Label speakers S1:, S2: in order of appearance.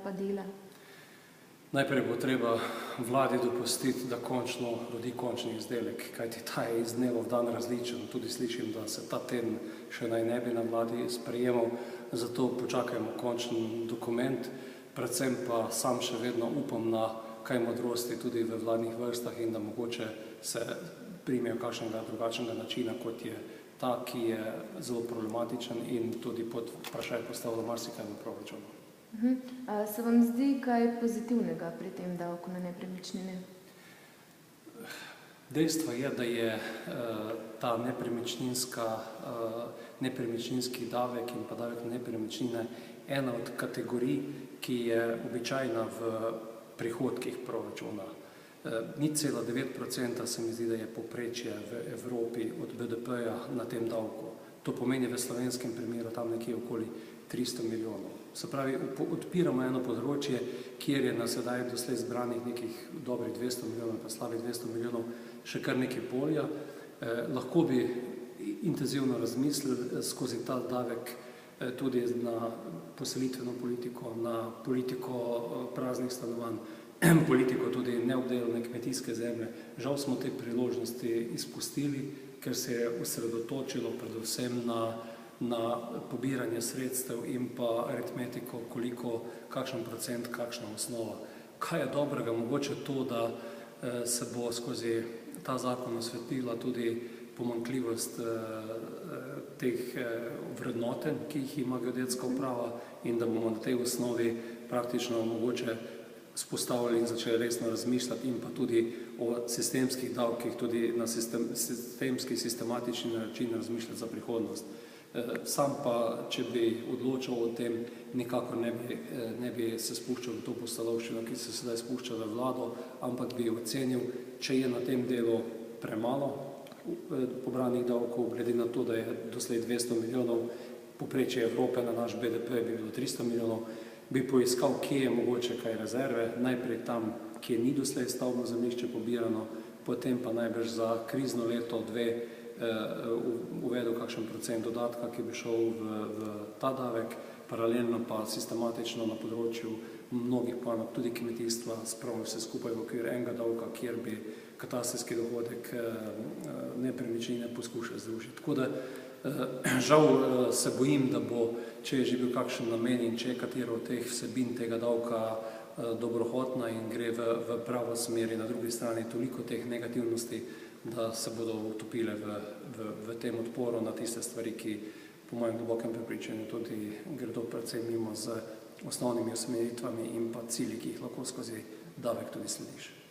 S1: pa dela?
S2: Najprej bo treba vladi dopustiti, da končno rodi končni izdelek, kajti ta je iz dneva v dan različen. Tudi slišim, da se ta teden še naj ne bi na vladi sprejemal, zato počakajmo končen dokument, predvsem pa sam še vedno upam na kaj modrosti tudi v vladnih vrstah in da mogoče se primejo kakšnega drugačnega načina, kot je ta, ki je zelo problematičen in tudi pod vprašaj postavlja marsikaj v proračunu.
S1: Se vam zdi kaj pozitivnega pri tem davku na nepremičnine?
S2: Dejstvo je, da je ta nepremičninski davek in pa davek na nepremičnine ena od kategorij, ki je običajna v prihodkih proračuna. 0,9% se mi zdi, da je povprečje v Evropi od BDP-ja na tem davku. To pomeni v slovenskem primeru tam nekje okoli 300 milijonov. Se pravi, odpiramo eno področje, kjer je na sedaj doslej zbranih nekih dobrih 200 milijonov, pa slabih 200 milijonov, še kar nekaj polja. Lahko bi intenzivno razmislili skozi ta davek tudi na poselitveno politiko, na politiko praznih stanovanj, politiko tudi neobdelane kmetijske zemlje. Žal smo te priložnosti izpustili, ker se je osredotočilo predvsem na pobiranje sredstev in pa aritmetiko, koliko, kakšen procent, kakšna osnova. Kaj je dobrega? Mogoče to, da se bo skozi ta zakon osvetlila tudi pomanjkljivost teh vrednotenj, ki jih ima geodetska uprava in da bomo na tej osnovi praktično mogoče spostavili in začeli resno razmišljati in pa tudi o sistemskih davkih, tudi na sistemski, sistematični način razmišljati za prihodnost. Sam pa, če bi odločal o tem, nikakor ne bi se spuščal v to postalovščino, ki se sedaj spušča v vlado, ampak bi ocenil, če je na tem delu premalo pobranih davkov, glede na to, da je doslej 200 milijonov, povprečje Evrope na naš BDP bi bilo 300 milijonov, bi poiskal, kje je mogoče kaj rezerve, najprej tam, kje ni doslej stavbno zemljišče pobirano, potem pa najbrž za krizno leto, dve, uvedel kakšen procent dodatka, ki bi šel v ta davek, paralelno pa sistematično na področju mnogih panog, tudi kmetijstva, spravil vse skupaj v okvir enega davka, kjer bi katastrski dohodek nepremičnine poskušali združiti. Tako da žal se bojim, da bo, če je že bil kakšen namen in če je katero od teh vsebin tega davka dobrohotna in gre v pravo smer, na drugi strani toliko teh negativnosti, da se bodo utopile v tem odporu na tiste stvari, ki po mojem globokem prepričanju tudi gredo predvsem mimo z osnovnimi usmeritvami in pa cilji, ki jih lahko skozi davek tudi slediš.